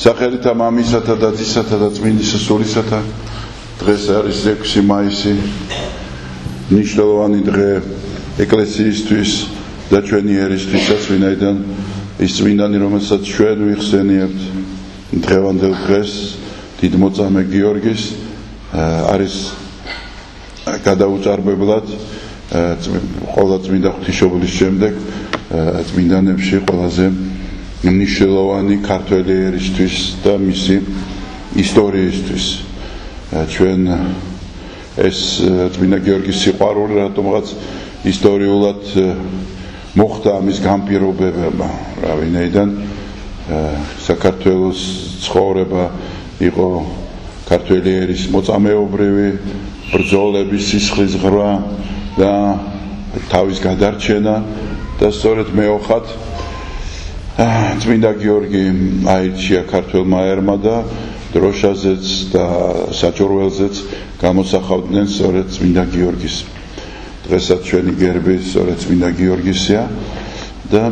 სახელითა მამისათა და ძისათა და წმინდის სულისათა დღეს არის 6 მაისი მნიშვნელოვანი დღე ეკლესიისთვის და ჩვენი ერისთვისაც ვინაიდან ის წმინდანი რომელსაც ჩვენ ვიხსენიებთ დღევანდელ დღეს დიდ მოწამე გიორგის არის გადაუჭარბებლად ყველა წმინდა ღვთისმშობლის შემდეგ წმინდანებში ყველაზე მნიშვნელოვანი ქართველი ერისთვის და მისი ისტორიისთვის ჩვენ ეს წმინდა გიორგის სიყვარული რატომღაც ისტორიულად მოხდა ამის განპირობებება რა ვინაიდან საქართველოს ცხოვრება იყო ქართველი ერის მოწამეობრივი ბრძოლების სისხლის ღრმა და თავის გადარჩენა და სწორედ მეოხად წმინდა გიორგი აირჩია ქართველმა ერმა და დროშაზეც და საჭურველზეც გამოსახავდნენ სწორედ წმინდა გიორგის დღესაც ჩვენი გერბი სწორედ წმინდა გიორგისია და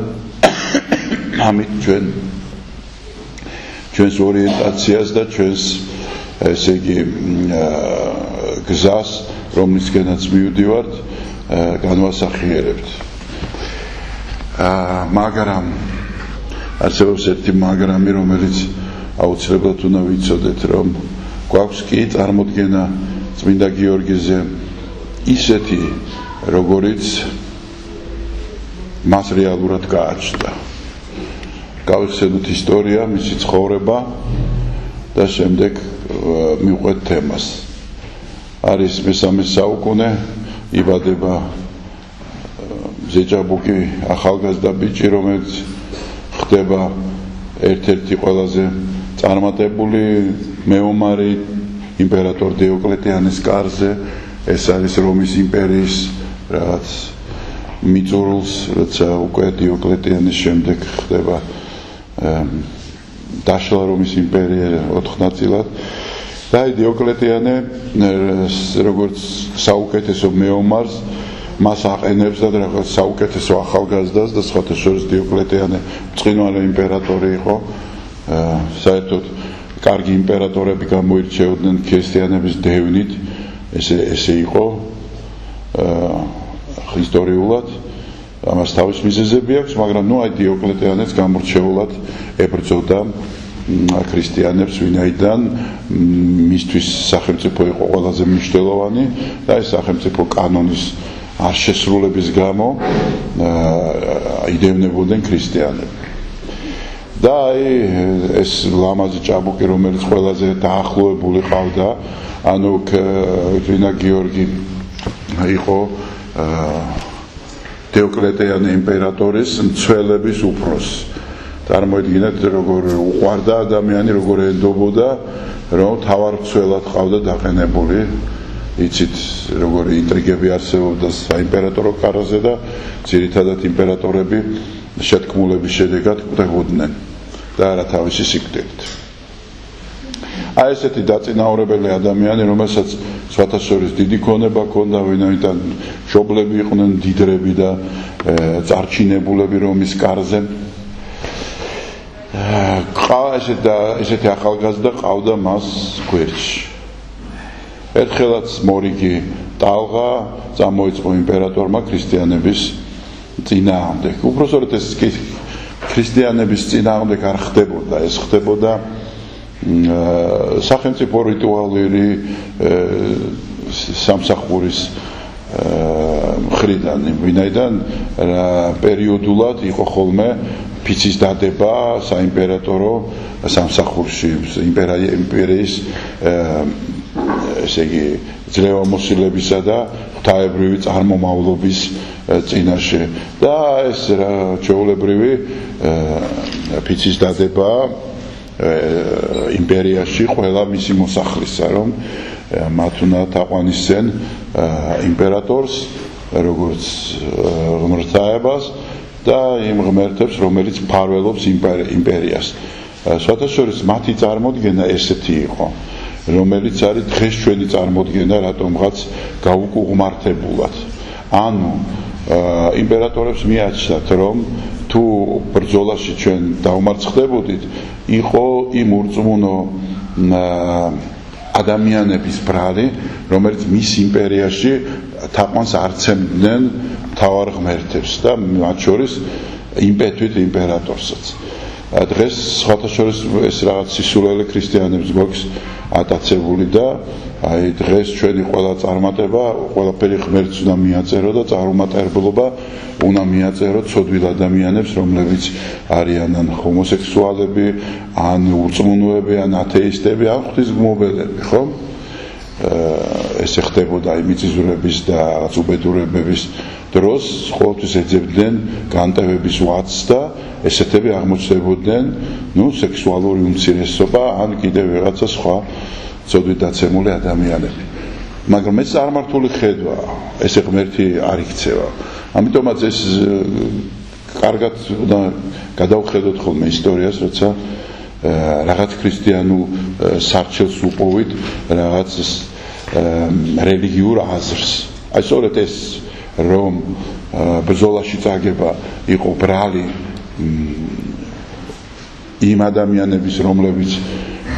ამით ჩვენს ორიენტაციას და ჩვენს ესე იგი გზას რომლისკენაც მივდივართ განვასახიერებთ მაგრამ არსებობს ერთი მაგრამი რომელიც აუცილებლად უნდა ვიცოდეთ რომ გვაქვს კი წარმოდგენა წმინდა გიორგიზე ისეთი როგორიც მას რეალურად გააჩნდა გავიხსენოთ ისტორია მისი ცხოვრება და შემდეგ მივყვეთ თემას არის მესამე საუკუნე იბადება ზეჯაბუკი ახალგაზრდა ბიჭი რომელიც ხდება ერთ-ერთი ყველაზე წარმატებული მეომარი იმპერატორ დიოკლეტიანეს კარზე ეს არის რომის იმპერიის რაღაც მიწურულს როცა უკვე დიოკლეტიანის შემდეგ ხდება დაშლა რომის იმპერია 4 ნაწილად და დიოკლეტიანე როგორც საუკეთესო მეომარს მას აყენებს და რაღაც საუკეთესო ახალგაზრდას და სხვათა შორის დიოკლეტიანე ბრწყინვალე იმპერატორი იყო საერთოდ კარგი იმპერატორები გამოირჩეოდნენ ქრისტიანების დევნით ესე იყო ისტორიულად ამას თავის მიზეზები აქვს მაგრამ ნუ აი დიოკლეტიანეც გამორჩეულად ებრძოდა ქრისტიანებს ვინაიდან მისთვის სახელმწიფო იყო ყველაზე მნიშვნელოვანი და ეს სახელმწიფო კანონის არ შესრულების გამო იდევნებოდნენ ქრისტიანები და აი ეს ლამაზი ჭაბუკი რომელიც ყველაზე დაახლოებული ყავდა ანუ წმინდა გიორგი იყო დიოკლეტიანე იმპერატორის მცველების უფროსი წარმოიდგინეთ როგორ უყვარდა ადამიანი როგორ ენდობოდა რომ თავარმცველად ყავდა დაყენებული იცით როგორი ინტრიგები არსებობდა საიმპერატორო კარაზე და ძირითადად იმპერატორები შეთქმულების შედეგად კვდებოდნენ და არა თავისი სიკვდილით აი ესეთი დაწინაურებელი ადამიანი რომელსაც სხვათა შორის დიდი ქონება ჰქონდა ვინაიდან მშობლები იყვნენ დიდრები და წარჩინებულები რომის კარზე ესეთი ახალგაზრდა ყავდა მას გვერდში ერთხელაც მორიგი ტალღა წამოიწყო იმპერატორმა ქრისტიანების წინააღმდეგ უпроსორეთ ეს ქრისტიანების წინააღმდეგ არ ხდებოდა ეს ხდებოდა სახელმწიფო რიტუალური სამსახურის მხრიდან ვინაიდან პერიოდულად იყო ხოლმე ფიცის დადება საიმპერატორო სამსახურში იმპერიის ესე იგი ძლევამოსილებისა და ღვთაებრივი წარმომავლობის წინაშე და ეს ჩვეულებრივი ფიცის დადება იმპერიაში ყველა მისი მოსახლისა რომ მათ უნდა თაყვანისცენ იმპერატორს როგორც ღმერთაებას და იმ ღმერთებს რომელიც მფარველობს იმპერიას სხვათა შორის მათი წარმოდგენა ესეთი იყო რომელიც არის დღეს ჩვენი წარმოდგენა რატომღაც გაუკუღმართებულად ანუ იმპერატორებს მიაჩნდათ, რომ თუ ბრძოლაში ჩვენ დაუმარცხდებოდით, იყო იმ ურწმუნო ადამიანების ბრალი, რომელიც მის იმპერიაში თაყვანს არცემდნენ მთავარ ღმერთებს და მათ შორის იმპეთვით იმპერატორსაც. დღეს სხვათა შორის ეს რაღაც სისულელე ქრისტიანებს გვაქვს ატაცებული და აი დღეს ჩვენი ყველა წარმატება, ყველაფერი ღმერთს უნდა მიაწერო და წარუმატებლობა უნდა მიაწერო ცოდვილ ადამიანებს, რომლებიც არიან ან ჰომოსექსუალები, ან ურწმუნოები, ან ათეისტები, ან ღვთისმგმობელები, ხო? ესე ხდებოდა იმ მიწისძვრების და რაღაც უბედურებების დროს, ყოველთვის ეძებდნენ განტევების ვაცს და ესეთები აღმოჩნდებოდნენ, სექსუალური უმცირესობა, ან კიდევ ვიღაცა სხვა ცოდვით დაცემული ადამიანები. მაგრამ ეს წარმართული ხედვა, ესე ღმერთი არ იქცევა. ამიტომაც ეს კარგად უნდა გადავხედოთ ხოლმე ისტორიას, როცა რაღაც ქრისტიანულ სარჩელს უყოვით, რაღაც რელიგიურ აზრს. აი სწორედ ეს რომ ბრძოლაში წაგება იყო ბრალი იმ ადამიანების, რომლებიც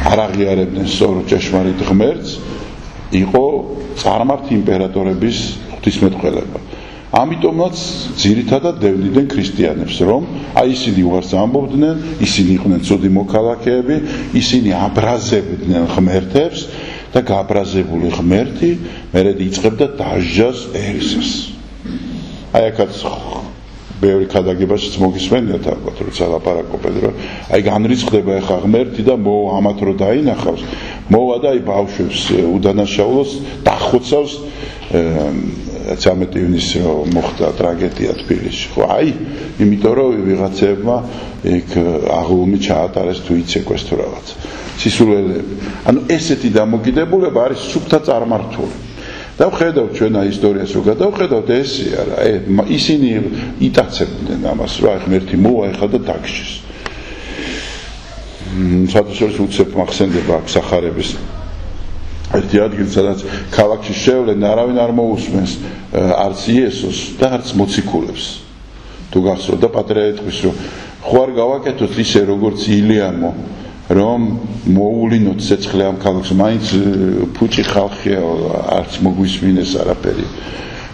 არ აღიარებდნენ სწორ ჭეშმარიტ ღმერთს, იყო წარმართ იმპერატორების ღვთისმეტყველება. ამიტომაც ძირითადად დევნიდნენ ქრისტიანებს, რომ აი ისინი უარს ამბობდნენ, ისინი იყვნენ ცუდი მოქალაქეები, ისინი აბრაზებდნენ ღმერთებს და გააბრაზებული ღმერთი მერე იწყებდა დასჯას ერისას. აი აქაც ბევრი ქადაგებაშიც მოგისმენიათ ალბათ, როცა ლაპარაკობენ, რომ აი განრისხდება ახლა ღმერთი და მოვა ამათ რო დაინახავს, მოვა და აი ბავშვებს უდანაშაულოს დახოცავს 13 ივნისს მოხდა ტრაგედია თბილისში. ხო, აი, იმიტომ რომ ვიღაცებმა იქ აღლუმი ჩაატარეს თუ იცეკვეს თუ რაღაც. სისულელეები. ანუ ესეთი დამოკიდებულება არის სუფთა წარმართული. დავხედავთ ჩვენ აი ისტორიას რო გადავხედავთ, ესეა რა, ისინი იტაცებდნენ ამას, რა ღმერთი მოვა ეხლა და დაგშეს. საერთოდ უცებ მახსენდება აქ სახარების ერთი ადგილი, სადაც ქალაქში შევლენ, არავინ არ მოусმენს არც იესოს და არც მოციქულებს. თუ გახსოვთ და პატრია ეთქვის, რომ ხო არ გავაკეთოთ ისე როგორც ილიამო, რომ მოულინოთ ცეცხლი ამ ქალაქს, მაინც ფუჭი ხალხია, არც მოგვისმინეს არაფერი.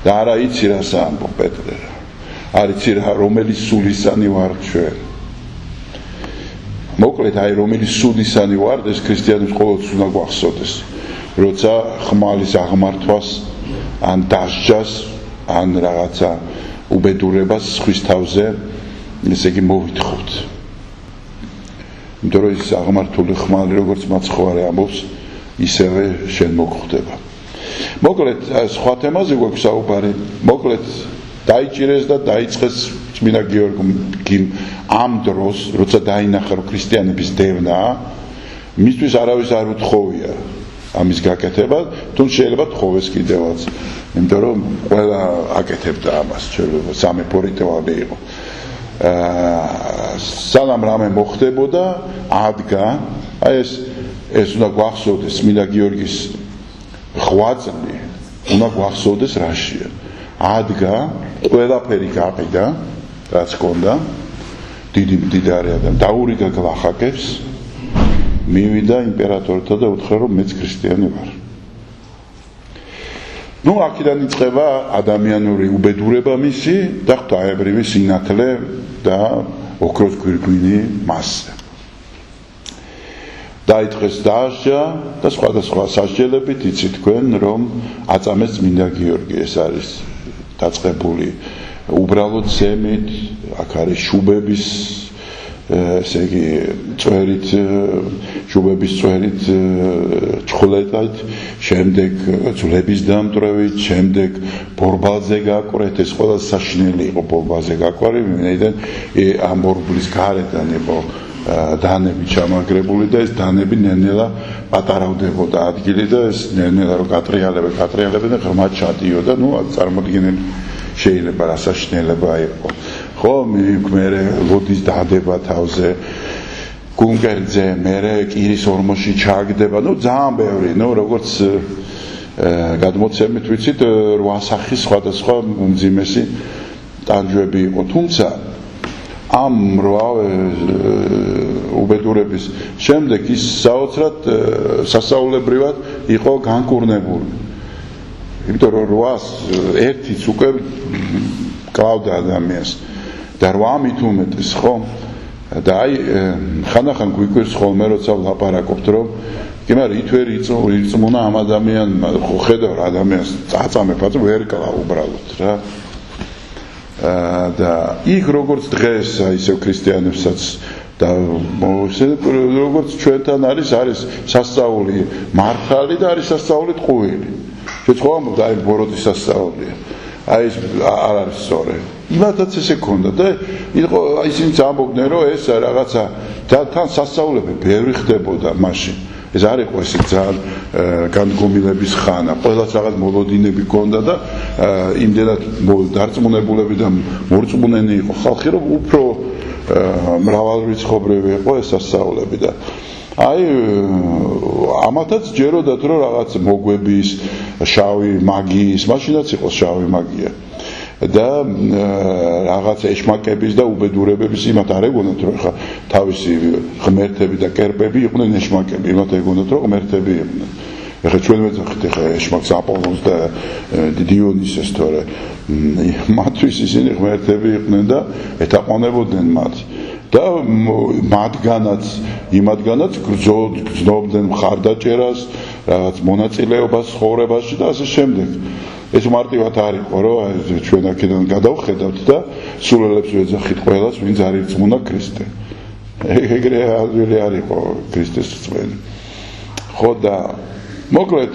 და არა იცი რას ამბო პეტრე. არ იცი რა, რომელი სულისანი ვარ ჩვენ. მოკლედ აი რომელი სულისანი ვარ, ეს ქრისტიანებს ყოველთვის უნდა გვახსოვდეს. როცა ხმალის აღმართვას, ან დასჯას, ან რაღაცა უბედურებას ხვის თავზე, ესე იგი მოვითხოვთ. იმიტომ რომ ის აღმართული ხმალი, როგორც მაცხოვარი ამბობს, ისევე შენ მოგხვდება. მოკლედ, სხვა თემაზე გვაქვს საუბარი, მოკლედ დაიჭირეს და დაიწყეს წმინდა გიორგიმ ამ დროს, როცა დაინახა, რომ ქრისტიანების დევნაა, მისთვის არავის არ უთხოვია ამის გაკეთება, თუმცა შეიძლება თხოვეს კიდევაც, იმიტომ რომ ყველა აკეთებდა ამას, შეიძლება სამეფო რიტუალი იყო. სანამ რამე მოხდებოდა, ადგა, აი ეს უნდა გვახსოვდეს წმინდა გიორგის ღვაწლი, უნდა გვახსოვდეს რაშია. ადგა, ყველაფერი გაყიდა, რაც ჰქონდა, დიდი მდიდარი адам დაურიგა გლახაკებს, მივიდა იმპერატორთა და უთხრა, რომ მეც ქრისტიანი ვარ. აქედან იწყება ადამიანური უბედურება მისი და ღვთაებრივი სინათლე და ოქროს გვირგვინი მასზე. დაიწყეს დასჯა და სხვადასხვა სასჯელებით, იცით თქვენ, რომ აწამეს წმინდა გიორგი, ეს არის დაწყებული უბრალოდ ზემით, აქ არის შუბების, ესე იგი წვერით, შუბების წვერით ჩხლეტად, შემდეგ ძვლების დამტვრევით, შემდეგ ბორბალზე გაკვრეთ, ეს ყველა საშინელი იყო ბორბალზე გაკვარი, ვინაიდან ამ ბორბლის გარედან იყო დანები ჩამაგრებული და ეს დანები ნელ-ნელა პატარავდებოდა ადგილი და ეს ნელ-ნელა რომ გატრიალებენ და ღრმად ჩადიოდა, წარმოდგენელი შეიძლება რა საშინელება იყო. ხო, მერე ლოდის დადება თავზე, გუნკერზე, მერე კირის ორმოში ჩააგდება, ძალიან ბევრი, როგორც გადმოცემით ვიცით, 8 სახის სხვადასხვა უმძიმესი ტანჯვები იყო, თუმცა ამ უბედურების შემდეგ ის საოცრად სასწაულებრივად იყო განკურნებული. იმიტომ რომ 8-იც უკვე კლავდა ადამიანს და 8-მით უმეტეს, ხო? და აი ხანახან გვიკვირს ხოლმე როცა ვლაპარაკობთ რომ კი მაგრამ ითვერ იწმუნა ამ ადამიანმა ხო ხედავ ადამიანს წაწამებაც ვერ კლა უბრალოდ რა და იქ როგორც დღეს აი ისევ ქრისტიანებსაც და როგორც ჩვენთან არის სასწაული მართალი და არის სასწაული ტყუილი შეცხოვა და აი ბოროტის სასწაულია აი ეს არ არის სწორი იმათაც ესე ქონდა და იყო ისინი ამბობდნენ რომ ეს რაღაცა თან სასწაულები ბევრი ხდებოდა მაშინ ეს არ იყო ესე ძალიან განდგომილების ხანა ყველას რაღაც მოლოდინები ქონდა და იმდენად დარწმუნებულები და მორწმუნენი იყო ხალხი რომ უფრო მრავალრიცხოვრივი იყო ეს სასწაულები და აი ამათაც ჯეროდათ რომ რაღაც მოგვების შავი მაგიის მაშინაც იყო შავი მაგია და რაღაც ეშმაკების და უბედურებების იმათ არ ეგონათ რომ ხა თავისი ღმერთები და კერპები იყვნენ ეშმაკები იმათ ეგონათ რომ ღმერთები იყვნენ ეხლა ჩვენ ვეძახით ეხლა ეშმაკს აპოლონს და დიონისეს თორე მათთვის ისინი ღმერთები იყვნენ და ეთაყვანებოდნენ მათ და იმათგანაც გრძნობდნენ მხარდაჭერას რაღაც მონაწილეობას ცხოვრებაში და ასე შემდეგ ეს მარტივად არ იყო რომ ჩვენ აქედან გადავხედავთ და სულელებს ვეძახით ყველას ვინც არ ირწმუნა ქრისტე ეგრე არ იყო ქრისტეს რწმენი ხო და მოკლედ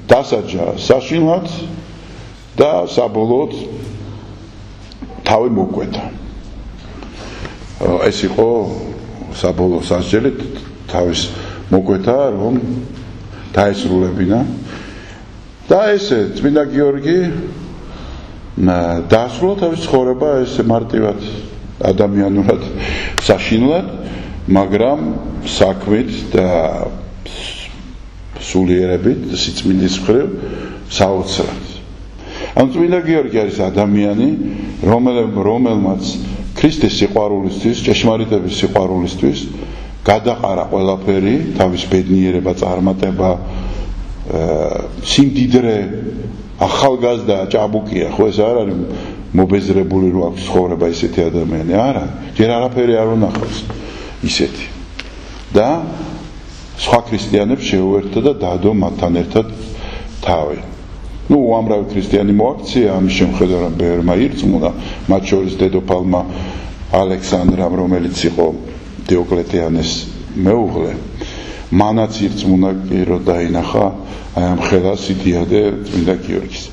დასაჯა საშინლად და საბოლოოდ თავი მოკვეთა ეს იყო საბოლოო სასჯელი თავის მოკვეთა რომ დაესრულებინა და ესე წმინდა გიორგი დაასრულა თავის ცხოვრება ესე მარტივად ადამიანურად საშინლად მაგრამ საქმით და სულიერებით სიწმინდის მხრივ საოცრად ამ წმინდა გიორგი არის ადამიანი რომელმაც ქრისტეს სიყვარულისთვის ჭეშმარიტების სიყვარულისთვის გადაყარა ყველაფერი თავის ბედნიერება წარმატება სიმდიდრე ახალგაზრდა ჭაბუკია ხო ეს არ არის მობეზრებული რო აქვს ცხოვრება ისეთი ადამიანი არა ჯერ არაფერი არ უნახავს ისეთი და სხვა ქრისტიანებს შეუერთდა და დადო მათთან ერთად თავი ну უამრავი ქრისტიანი მოაქცია ამის შემხედარად ბევრმა ირწმუნა მათ შორის დედოფალმა ალექსანდრამ რომელიც იყო დიოკლეტიანეს მეუღლე მანაც ირწმუნა რომ დაინახა აი ამ ხელას იდიადე წმინდა გიორგის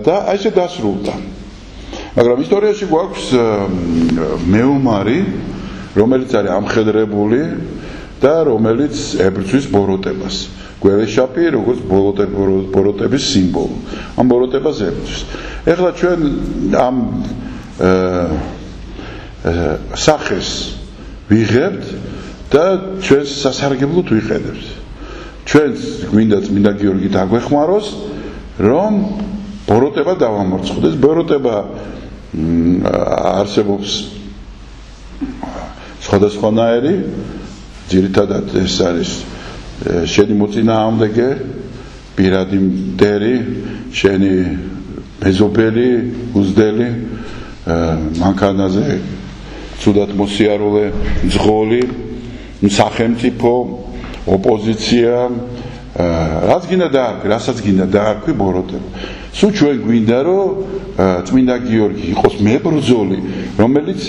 და აი ესე დასრულდა მაგრამ ისტორიაში გვაქვს მეომარი რომელიც არის ამხედრებული და რომელიც ებრძვის ბოროტებას გველეშაპი როგორც ბოროტების სიმბოლო ამ ბოროტებას ებრძვის ეხლა ჩვენ ამ სახეს ვიღებთ და ჩვენს სასარგებლოდ ვიყენებთ ჩვენს გვინდა წმინდა გიორგი დაგვეხმაროს რომ ბოროტება დავამორცხდეს ბოროტება არსებობს სხვადასხვანაირი ძირითადად ეს არის შენი მოწინააღმდეგე პირადი მტერი შენი მეზობელი უზდელი მანქანაზე ცუდად მოსიარულე ძღოლი სახელმწიფო ოპოზიცია რაც გინდა დაარქვი რასაც გინდა დაარქვი ბოროტება სულ ჩვენ გვინდა რომ წმინდა გიორგი იყოს მებრძოლი რომელიც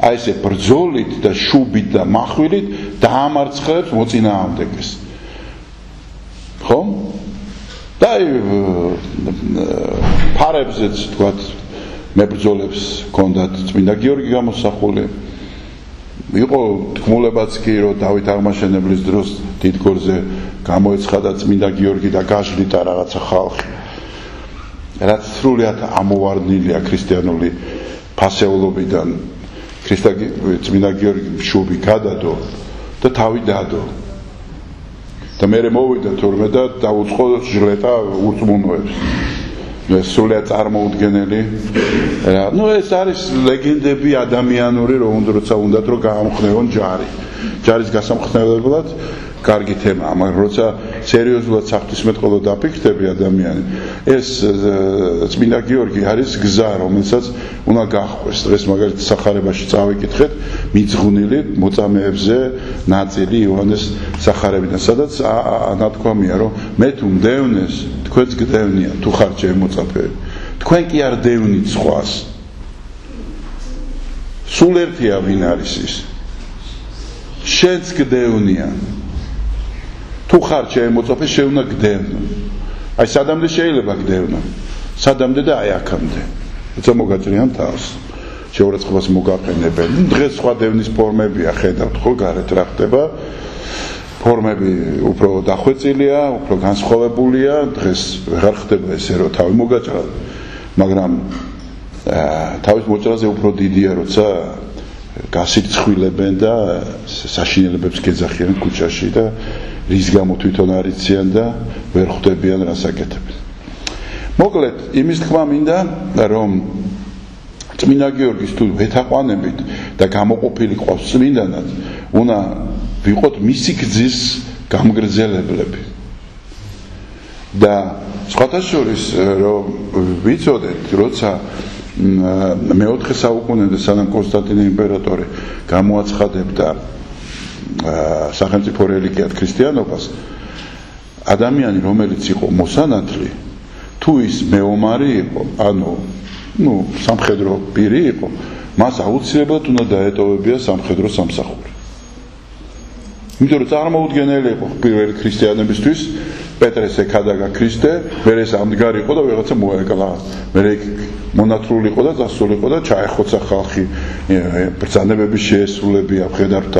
აი ესე ბრძოლით და შუბით და מחვილით დაამარცხებს მოწინააღმდეგეს ხო და ფარებზეც თქვათ მებრძოლებს ჰქონდათ წმინდა გიორგი გამოსახული იყო თქმულებაც კი რომ დავით აღმაშენებლის დროს დიდგორზე გამოეცხადა წმინდა გიორგი და გაჟლიტა რაღაცა ხალხი რაც სრულიად ამოვარდნილია ქრისტიანული ფასეულობიდან წმინდა გიორგი შუბი გადადო და თავი დადო და მე მოვიდა თორმე და დაუწყო ჟლეტა ურწმუნოებს სრულიად წარმოუდგენელი. ნუ ეს არის ლეგენდები ადამიანური, როცა უნდათ რომ გაამხნევონ ჯარი. ჯარის გასამხნევებლად კარგი თემაა, მაგრამ როცა სერიოზულად საღვთისმეტყველო დაფიქრდები ადამიანი, ეს წმინდა გიორგი არის გზა, რომელსაც უნდა გაჰყვეს. დღეს მაგალითად სახარებაში წავიკითხეთ მიძღვნილი მოწამეებზე ნაწილი იოანეს სახარებიდან, სადაც ნათქვამია, რომ მე თუ მდევნეს, თქვენც გდევნია, თუ ხართ ჩემი მოწაფეები. თქვენ კი არ დევნით სხვას. სულ ერთია ვინ არის ის. შენც გდევნია. თუ ხარ ჩემი მოწაფე, შეუნა გდევნო. აი სადამდე შეიძლება გდევნო. სადამდე და აი აქამდე. როცა მოგაჭრიან თავს. შეურაცხყოფას მოგაყენებენ. დღეს სხვა დევნის ფორმებია, ხედავთ ხო, გარეთ რა ხდება. ფორმები უფრო დახვეწილია, უფრო განსხვავებულია. დღეს ვეღარ ხდება ესე, რომ თავი მოგაჭრა. მაგრამ თავის მოჭრაზე უფრო დიდია, როცა გასირცხვილებენ და საშინელებებს გეძახიან ქუჩაში და რის გამო თვითონ არ იციან და ვერ ხვდებიან რას აკეთებენ. მოკლედ, იმის თქმა მინდა, რომ წმინდა გიორგის თუ ვეთაყვანებით და გამოყოფილი ყავს წმინდანად, უნდა ვიყოთ მისი გზის გამგრძელებლები. და სხვათა შორის, რომ ვიცოდეთ, როცა მეოთხე საუკუნემდე სანამ კონსტანტინე იმპერატორი გამოაცხადებდა სახელმწიფო რელიგიად ქრისტიანობას, ადამიანი, რომელიც იყო მოსანათლი, თუ ის მეომარი იყო, ანუ სამხედრო პირი იყო, მას აუცილებლად უნდა დაეტოვებია სამხედრო სამსახური. იმიტომ რომ წარმოუდგენელი იყო პირველი ქრისტიანებისთვის, პეტრეს ეკადაგა ქრისტე, მერე ამდგარი იყო და ვიღაცა მოეკლა. მერე მონათლული იყო და დასულიყო და ჩაეხოცა ხალხი, ბრძანებების შეესრულებია, ხედავთ.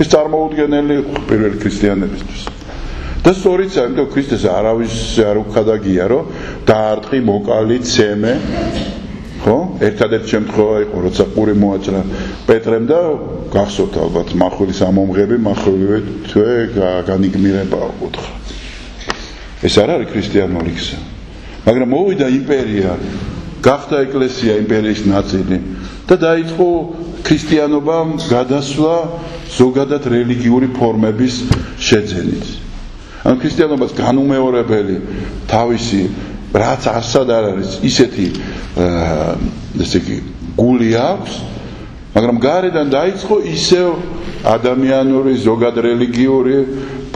ეს წარმოუდგენელი იყო პირველი ქრისტიანებისთვის. და სწორიცაა, იმიტომ ქრისტეს არავის არ უხადაგია, რომ დაარტყი, მოკალი, ცემე. ხო? ერთადერთი შემთხვევა იყო, როცა პური მოაჭრა პეტრემ და გახსოვთ ალბათ, მახვილის ამომღები, მახვილივე თვე განიგმირება უთხრა. ეს არ არის ქრისტიანული გზა. მაგრამ მოვიდა იმპერია, გახდა ეკლესია იმპერიის ნაწილი და დაიწყო ქრისტიანობამ გადასვლა ზოგადად რელიგიური ფორმების შეძენით. ან ქრისტიანობას განუმეორებელი თავისი რაც არსად არ არის ისეთი ესე იგი გული აქვს, მაგრამ გარედან დაიწყო ისევ ადამიანური ზოგად რელიგიური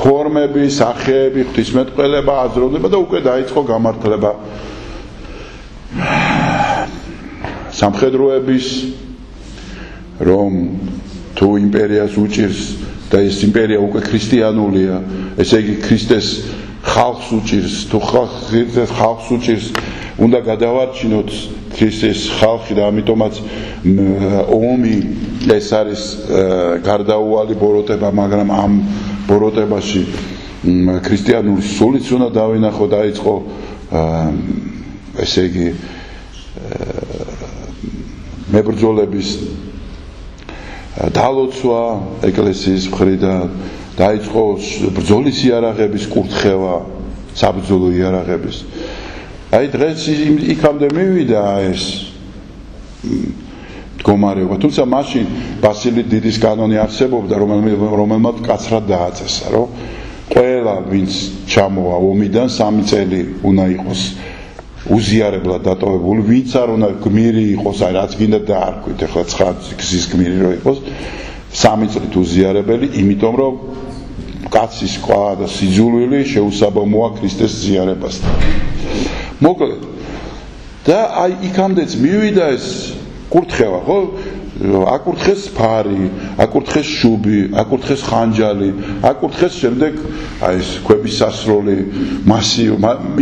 ფორმები, სახეები, ღვთისმეტყველება, აზროვნება და უკვე დაიწყო გამართლება სამხედროების, რომ თუ იმპერიას უჭირს და ეს იმპერია უკვე ქრისტიანულია, ესე იგი ქრისტეს ხალხს უჭირს, თუ ხალხს უჭირს, უნდა გადავარჩინოთ ქრისტეს ხალხი და ამიტომაც ომი ეს არის გარდაუვალი ბოროტება, მაგრამ ამ ბოროტებაში ქრისტიანული სულიც უნდა დავინახო, დაიწყო ესე იგი მებრძოლების დალოცვა ეკლესიის მხრიდან, დაიწყო ბრძოლის იარაღების კურთხევა, საბრძოლო იარაღების. აი დღეს იქამდე მივიდა ეს მდგომარეობა, თუმცა მაშინ ბასილი დიდის კანონი არსებობდა, რომელმაც კაცრად დააწესა, რომ ყველა ვინც ჩამოვა ომიდან 3 წელი უნდა იყოს უზიარებლად დატოვებული, ვინც არ უნდა გმირი იყოს, აი რაც გინდა დაარქვით, ეხლა გზის გმირი რო იყოს, 3 წლით უზიარებელი, იმიტომ რომ კაცის კვლა და სიძულვილი შეუსაბამოა ქრისტეს ზიარებასთან. მოკლედ და აი იქამდეც მივიდა ეს კურთხევა, ხო? აკურთხეს ფარი, აკურთხეს შუბი, აკურთხეს ხანჯალი, აკურთხეს შემდეგ აი ეს ქვების სასროლი,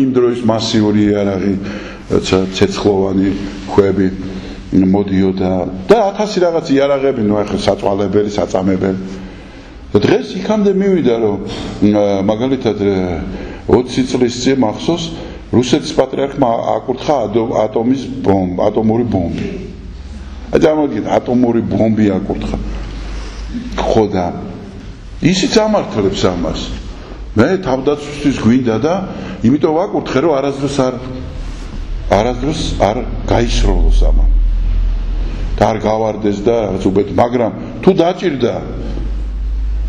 იმ დროის მასიური იარაღი, ცეცხლოვანი ქვები მოდიოდა და 1000 რაღაც იარაღები, ნუ ახლა საწვალებელი, საწამებელი. და დღეს იქამდე მივიდა, რომ მაგალითად 20 წლის წინ მახსოვს რუსეთის პატრიარქმა აკურთხა ატომური ბომბი. აი წარმოგიდგენთ, ატომური ბომბი აკურთხა. ხო და ისიც ამართლებს ამას. მე თავდაცვისთვის გვინდა და იმიტომ ვაკურთხე, რომ არასდროს არ არასდროს არ გაისროლოს ამან და არ გავარდეს და რაღაც უბედ, მაგრამ თუ დაჭირდა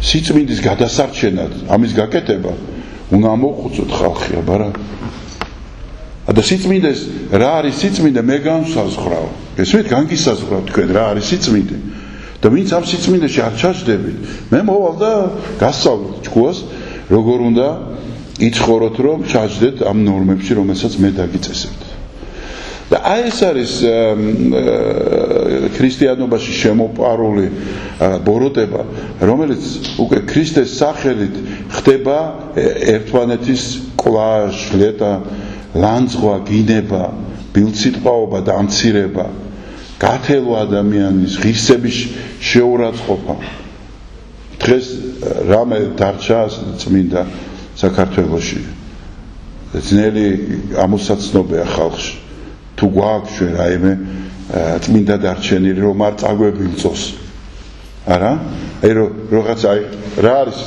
სიწმინდის გადასარჩენად ამის გაკეთება, უნდა მოხუცოთ ხალხი, აბარა. და სიწმინდეს რა არის სიწმინდე, მე განსაზღვრავ. ესმით განგისაზღვრავ თქვენ რა არის სიწმინდე. და ვინც ამ სიწმინდეში არ ჩაჯდებით, მე მოვალ და გასწავლოთ ჯგუას, როგორ უნდა იცხოვროთ, რომ ჩაჯდეთ ამ ნორმებში, რომელსაც მე დაგიწესებთ. და აი ეს არის ქრისტიანობაში შემოპარული ბოროტება, რომელიც უკვე ქრისტეს სახელით ხდება ერთმანეთის კლაშ, ლეტა, ლანძღვა, გინება, ბილწიტყვაობა და ამცირება, გათელვა ადამიანის, ღირსების შეურაცხყოფა. დღეს რამე დარჩა წმინდა საქართველოში. ძნელი ამოსაცნობია ხალხში. თუ გვაქვს ჩვენ რაიმე წმინდა დარჩენილი, რომ არ წაგვებილწოს. არა? აი რაღაცა რა არის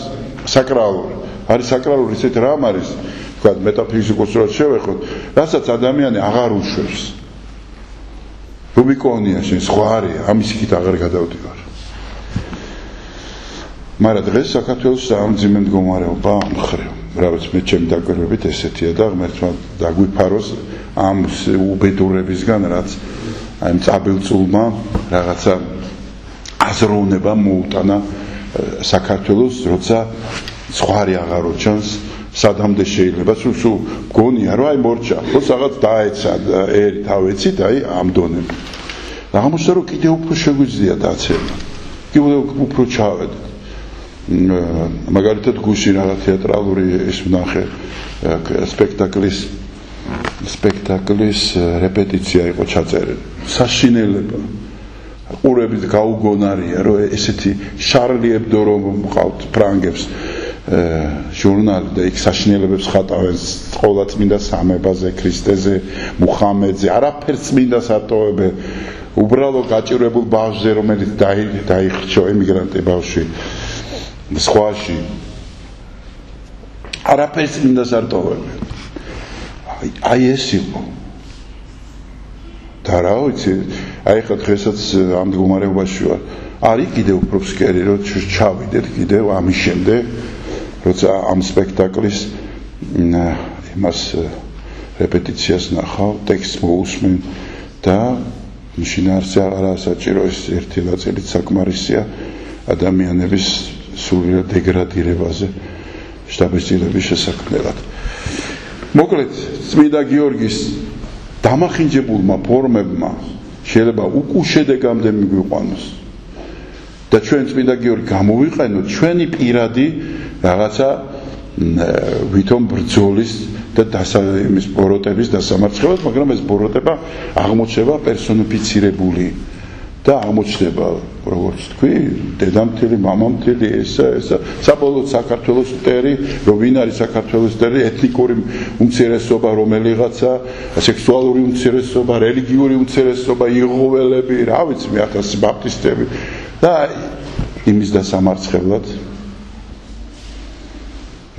საკრალური? არის საკრალური ისეთ რამ არის, თქვა მეტაფიზიკოს რო შევეხოთ, რასაც ადამიანი აღარ უშვებს. რუბიკონია შენ სხვა არის, ამის იქით აღარ გადავდივარ. მაგრამ დღეს საქართველოს სამძიმე მდგომარეობა ამხრევ. რაღაც მე ჩემი დაკვირვებით ესეთია და ღმერთმა დაგვიფაროს ამ უბედურებისგან, რაც აი წაბილწულმა რაღაცა აზროვნება მოუტანა საქართველოს, როცა სხვარი აღარ ოჩანს, სადამდე შეიძლება სულ გონია რომ აი მორჩა, ხოს რაღაც დაეცა ერი თავეცით, აი ამ დონემდე. და აღმოჩნდა რომ კიდე უფრო შეგვიძლია დაცემა. კიდე უფრო ჩავედა. მაგალითად გუში რაღაც თეატრალური ის ვნახე სპექტაკლის რეპეტიცია იყო ჩაწერილი. საშინელება. ყურებით გაუგონარია რომ ესეთი შარლი ებდო რომ მყავთ ფრანგებს ჟურნალი და იქ საშინელებებს ხატავენ ყოვლადწმინდა სამებაზე, ქრისტეზე, მუხამედზე, არაფერს წმინდა სატოვებენ. უბრალოდ გაჭირებულ ბავშვზე, რომელიც დაიხრჩო ემიგრანტი ბავშვი სხვაში. არაფერს წმინდა სატოვებენ. აი ეს იყო. და რა ვიცი, აი ხა დღესაც ამ მდგომარეობაში ვარ. არის კიდევ უფრო ფსკერი, რომ ჩავიდეთ კიდევ ამის შემდეგ, როცა ამ სპექტაკლის იმას რეპეტიციას ნახავ, ტექსტს მოусმენ და შინაარსი არა საჭირო ეს ერთი ნაწილით საკმარისია ადამიანების სულიერ დეგრადირებაზე შტაბის შესაქმნელად. მოკლედ, წმინდა გიორგის დამახინჯებულმა ფორმებმა შეიძლება უკუშედეგამდე მიგვიყვანოს. და ჩვენ წმინდა გიორგი გამოვიყენოთ ჩვენი პირადი რაღაცა ვითომ ბრძოლის და იმის ბოროტების დასამარცხებლად, მაგრამ ეს ბოროტება აღმოჩნდება პერსონიფიცირებული და აღმოჩნდება, როგორც თქვი, დედამთილი, მამამთილი, ესა, საბოლოოდ საქართველოს მტერი, რომ ვინ არის საქართველოს მტერი, ეთნიკური უმცირესობა, რომელიღაცა, სექსუალური უმცირესობა, რელიგიური უმცირესობა, იღოველები, რა ვიცი, მე ათასი ბაპტისტები და იმის დასამარცხებლად.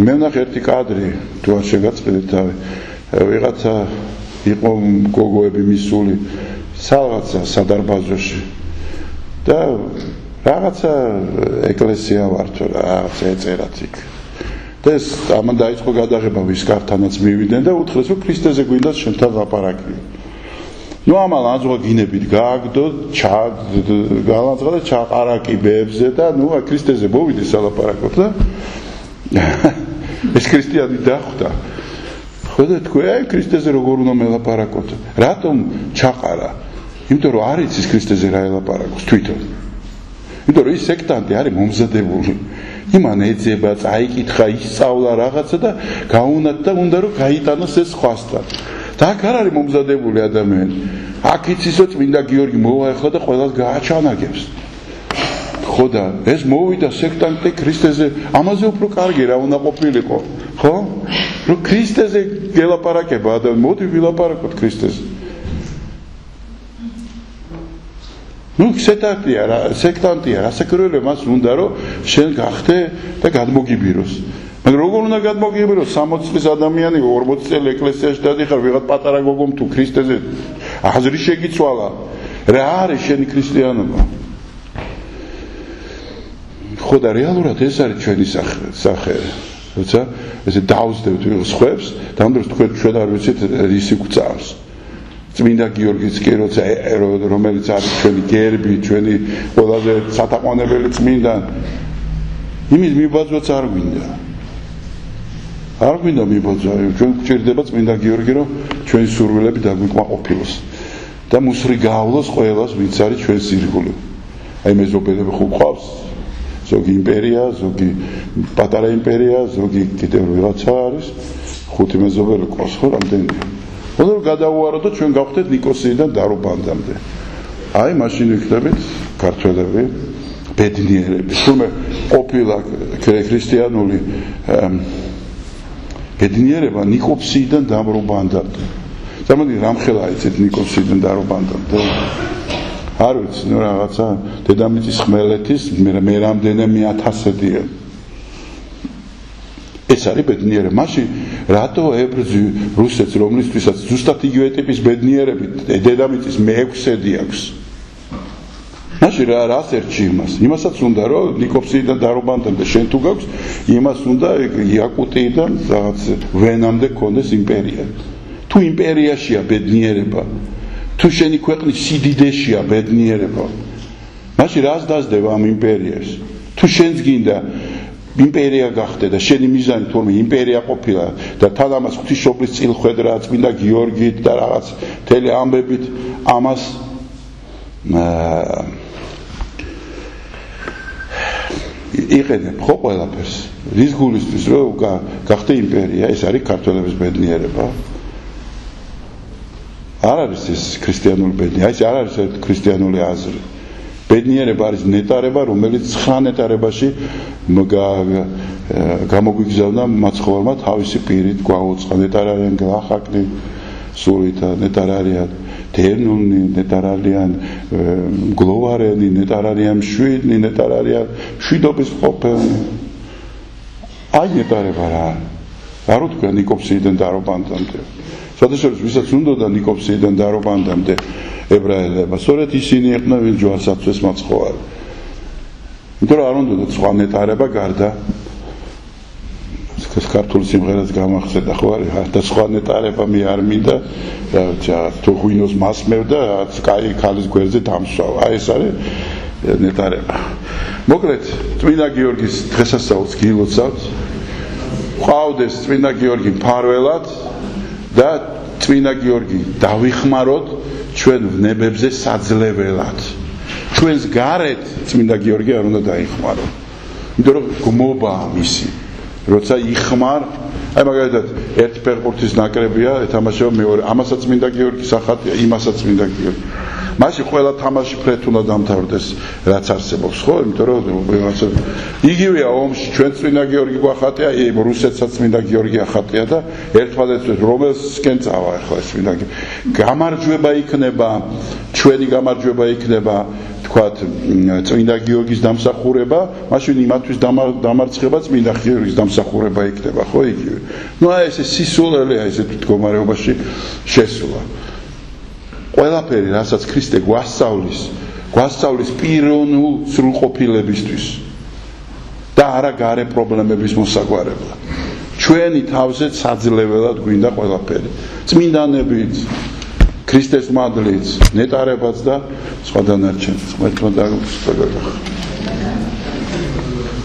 მე ვნახე ერთი კადრი, თუ არ შეგაწყდით თავი, ვიღაცა იყო გოგოები მისული რაღაცა სადარბაზოში და რაღაცა ეკლესია ვართო რაღაცა ეწერათ იქ. და ეს ამან დაიწყო გადაღება ვის კართანაც მივიდნენ და უთხრეს რომ ქრისტეზე გვინდა შენთან ლაპარაკი. ნუ ამალ აზღვა გინებით გააგდო, გალანძღა და ჩაყარაკი ბებზე და ნუ ქრისტეზე მოვიდეს ალაპარაკოთ და ეს ქრისტიანი დახვდა. ხოდა თქვი აი ქრისტეზე როგორ უნდა მელაპარაკოთ? რატომ ჩაყარა? იმიტომ რომ არ იცის ქრისტეზე რა ელაპარაკოს თვითონ. იმიტომ რომ ის სექტანტი არის მომზადებული. იმან ეძება, წაიკითხა, ისწავლა რაღაცა და გაუნათდა და უნდა რომ გაიტანოს ეს სხვასთან. და აქ არ არის მომზადებული ადამიანი. აქ იცისო წმინდა გიორგი მოვა ახლა და ყველას გააჩანაგებს. ხოდა ეს მოვიდა სექტანტი ქრისტეზე, ამაზე უფრო კარგი რა უნდა ყოფილიყო, ხო? რომ ქრისტეზე გელაპარაკება ადამიანი, მოდი ვილაპარაკოთ ქრისტეზე. ნუ სექტანტია რა, სექტანტია, რასაკვირველია მას უნდა რომ შენ გახდე და გადმოგიბიროს. მაგრამ როგორ უნდა გადმოგიღებინო 60 წლის ადამიანი 40 წელი ეკლესიაში დადიხარ ვიღაც პატარა გოგომ თუ ქრისტეზე აზრი შეგიცვალა რა არის შენი ქრისტიანობა ხო და რეალურად ეს არის ჩვენი სახე როცა ესე დავსდევთ სხვებს დამდროს თქვენ ჩვენ არ ვიცით რისი გვწავს წმინდა გიორგის კი როცა რომელიც არის ჩვენი გერბი ჩვენი ყველაზე სათაყვანებელი წმინდა იმის მიბაძვაც არ გვინდა არ გვინდა მიბაძვა ჩვენ გვჭირდება წმინდა გიორგი რომ ჩვენი სურვილები დაგვიკმაყოფილოს და მუსრი გაავლოს ყველას ვინც არის ჩვენს ირგვლივ აი მეზობელები ხო გვყავს ზოგი იმპერია ზოგი პატარა იმპერია ზოგი კიდევ რაღაცა არის ხუთი მეზობელი ყავს ხო რამდენი რომ გადავუარო და ჩვენ გავხდეთ ნიკოსიიდან დარობანდამდე აი მაშინ ვიქნებით ქართველები ბედნიერები თუმცა ყოფილა ქრისტიანული ბედნიერება ნიკოსიიდან დარობანდამდე ზამთარი რამხელა იცით ნიკოსიიდან დარობანდამდე არ ვიცი ნუ რაღაცა დედამიწის ხმელეთის მე რამდენი 1000-ია ეს არის ბედნიერება მაშინ რატო ებრძვი რუსეთს რომლისთვისაც ზუსტად იგივე ტიპის ბედნიერები დედამიწის მე-6-დი აქვს მაშინ რას ერჩი იმასაც უნდა რომ ნიკოსიიდან დარობანდამდე შენ თუ გაქვს იმას უნდა იაკუტიიდან რაღაც ვენამდე გქონდეს იმპერია თუ იმპერიაშია ბედნიერება თუ შენი ქვეყნის სიდიდეშია ბედნიერება მაშინ რას დაძდება ამ იმპერიას თუ შენს გინდა იმპერია გახდე და შენი მიზანი თორმე იმპერია ყოფილა და თანამას ღვთისმშობლის წილხვედრა წმინდა გიორგით და რაღაც მთელი ამბებით ამას იყენებ ხო ყველაფერს რის გულისთვის რომ გახდე იმპერია ეს არის ქართველების ბედნიერება არ არის ეს ქრისტიანული ბედნიერება ეს არ არის ქრისტიანული აზრი ბედნიერება არის ნეტარება რომელიც 9 ნეტარებაში გამოგვიგზავნა მაცხოვარმა თავისი პირით გვაუწყა ნეტარარიან გლახაკნი სულითა ნეტარარიან დერნუნი ნეტარარიან გლოვარენი ნეტარარიან შვიდნი ნეტარარიან შვიდობის ყოფილნი აი ნეტარება რა თქვა ნიკოსიიდან დარობანდამდე სადაშორის ვისაც უნდა ნიკოსიიდან დარობანდამდე ებრაელებმა სწორედ ისინი იყვნენ ვინც ჯვარსაცვეს მაცხოვარი იმიტომ რომ არ უნდა სხვა ნეტარება გარდა ქართული სიმღერაც გამახსენდა ხო არის და სხვა ნეტარება მე არ მინდა თუ ღვინოს მასმევდა კაი ქალის გვერდზე დამსვავა აი ეს არის ნეტარება მოკლედ წმინდა გიორგის დღესასწაულს გილოცავთ ყავდეს წმინდა გიორგი მფარველად და წმინდა გიორგი დავიხმაროთ ჩვენ ვნებებზე საძლეველად ჩვენს გარეთ წმინდა გიორგი არ უნდა დაიხმარო იმიტომ რომ გმობაა მისი როცა იხმარ აი მაგალითად ერთ ფეხბურთის ნაკრებია ეთამაშება მეორე ამასაც წმინდა გიორგის ახატია იმასაც წმინდა გიორგი მაშინ ყველა თამაში ფრეთ უნდა დამთავრდეს რაც არსებობს ხო იმიტომ რომ იგივეა ომში ჩვენ წმინდა გიორგი გვახატია რუსეთსაც წმინდა გიორგი ახატია და ერთმანეთს რომელსკენ წავა ახლა წმინდა გამარჯვება იქნება ჩვენი გამარჯვება იქნება თქვათ წმინდა გიორგის დამსახურება მაშინ იმათვის დამარცხება წმინდა გიორგის დამსახურება იქნება ხო იგივე ნუ აი ეს სისულელეა ესეთ მდგომარეობაში შესულა ყველაფერი რასაც ქრისტე გვასწავლის პიროვნულ სრულყოფილებისთვის და არა გარე პრობლემების მოსაგვარებლად ჩვენი თავზე საძლეველად გვინდა ყველაფერი წმინდანებით ქრისტეს მადლით ნეტარებაც და სხვა დანარჩენიც მართლა და